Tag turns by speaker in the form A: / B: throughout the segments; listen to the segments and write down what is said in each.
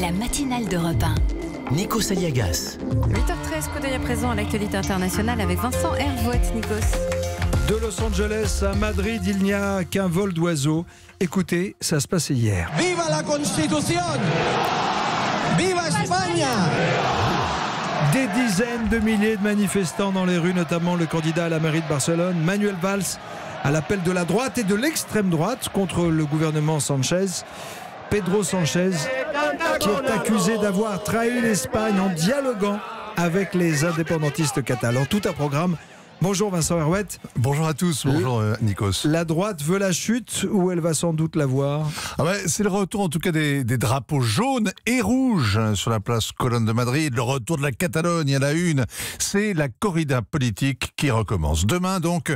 A: La matinale d'Europe 1.
B: Nikos Aliagas.
C: 8h13, coup d'œil à présent à l'actualité internationale avec Vincent Hervouet. Nikos.
D: De Los Angeles à Madrid, il n'y a qu'un vol d'oiseaux. Écoutez, ça se passait hier.
E: Viva la Constitución! Viva España!
D: Des dizaines de milliers de manifestants dans les rues, notamment le candidat à la mairie de Barcelone, Manuel Valls, à l'appel de la droite et de l'extrême droite contre le gouvernement Sanchez. Pedro Sanchez, qui est accusé d'avoir trahi l'Espagne en dialoguant avec les indépendantistes catalans. Tout un programme. Bonjour Vincent Hervouet.
F: Bonjour à tous, bonjour Nikos.
D: La droite veut la chute ou elle va sans doute la voir?
F: C'est le retour en tout cas des drapeaux jaunes et rouges sur la place Colonne de Madrid. Le retour de la Catalogne à la une. C'est la corrida politique qui recommence. Demain donc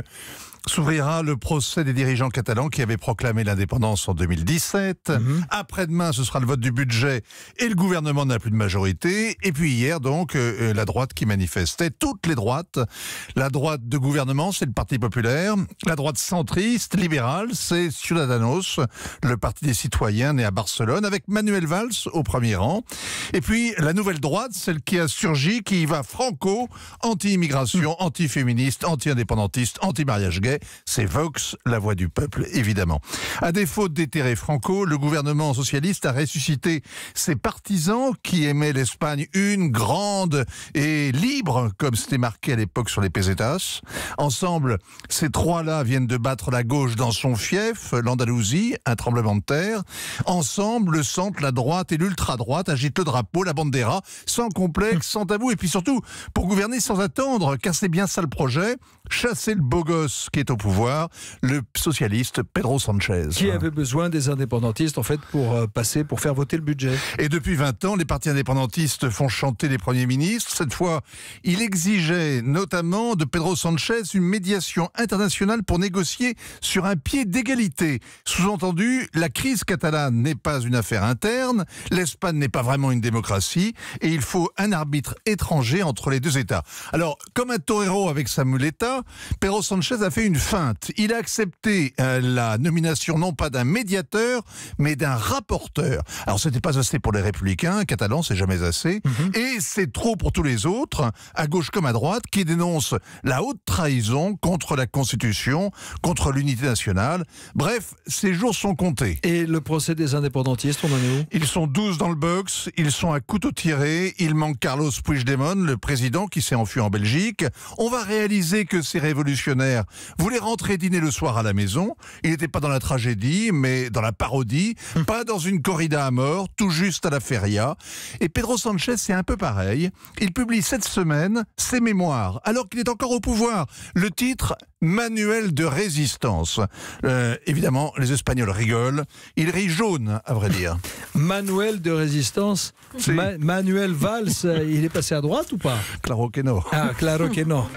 F: s'ouvrira le procès des dirigeants catalans qui avaient proclamé l'indépendance en 2017. Après-demain, ce sera le vote du budget et le gouvernement n'a plus de majorité. Et puis hier, donc, la droite qui manifestait. Toutes les droites. La droite de gouvernement, c'est le Parti populaire. La droite centriste, libérale, c'est Ciudadanos, le Parti des citoyens né à Barcelone, avec Manuel Valls au premier rang. Et puis, la nouvelle droite, celle qui a surgi, qui va franco, anti-immigration, anti-féministe, anti-indépendantiste, anti-mariage gay. C'est Vox, la voix du peuple, évidemment. À défaut de déterrer Franco, le gouvernement socialiste a ressuscité ses partisans qui aimaient l'Espagne une, grande et libre, comme c'était marqué à l'époque sur les pesetas. Ensemble, ces trois-là viennent de battre la gauche dans son fief, l'Andalousie, un tremblement de terre. Ensemble, le centre, la droite et l'ultra-droite agitent le drapeau, la bandera, sans complexe, sans tabou, et puis surtout, pour gouverner sans attendre, car c'est bien ça le projet, chasser le beau gosse qui est au pouvoir, le socialiste Pedro Sanchez.
D: Qui avait besoin des indépendantistes en fait pour faire voter le budget.
F: Et depuis 20 ans, les partis indépendantistes font chanter les premiers ministres. Cette fois, il exigeait notamment de Pedro Sanchez une médiation internationale pour négocier sur un pied d'égalité. Sous-entendu, la crise catalane n'est pas une affaire interne, l'Espagne n'est pas vraiment une démocratie et il faut un arbitre étranger entre les deux États. Alors, comme un torero avec sa muleta, Pedro Sanchez a fait une feinte. Il a accepté la nomination non pas d'un médiateur, mais d'un rapporteur. Alors, c'était pas assez pour les républicains, catalans, c'est jamais assez. Et c'est trop pour tous les autres, à gauche comme à droite, qui dénoncent la haute trahison contre la Constitution, contre l'unité nationale. Bref, ces jours sont comptés.
D: Et le procès des indépendantistes, on en est où?
F: Ils sont 12 dans le box, ils sont à couteau tiré, il manque Carlos Puigdemont, le président qui s'est enfui en Belgique. On va réaliser que ces révolutionnaires voulaient rentrer dîner le soir à la maison. Il n'était pas dans la tragédie, mais dans la parodie, pas dans une corrida à mort, tout juste à la feria. Et Pedro Sanchez, c'est un peu pareil. Il publie cette semaine ses mémoires, alors qu'il est encore au pouvoir. Le titre, Manuel de résistance. Évidemment, les Espagnols rigolent. Il rit jaune, à vrai dire.
D: Manuel de résistance. Manuel Valls, il est passé à droite ou pas?
F: Claro que no.
D: Ah, claro que no.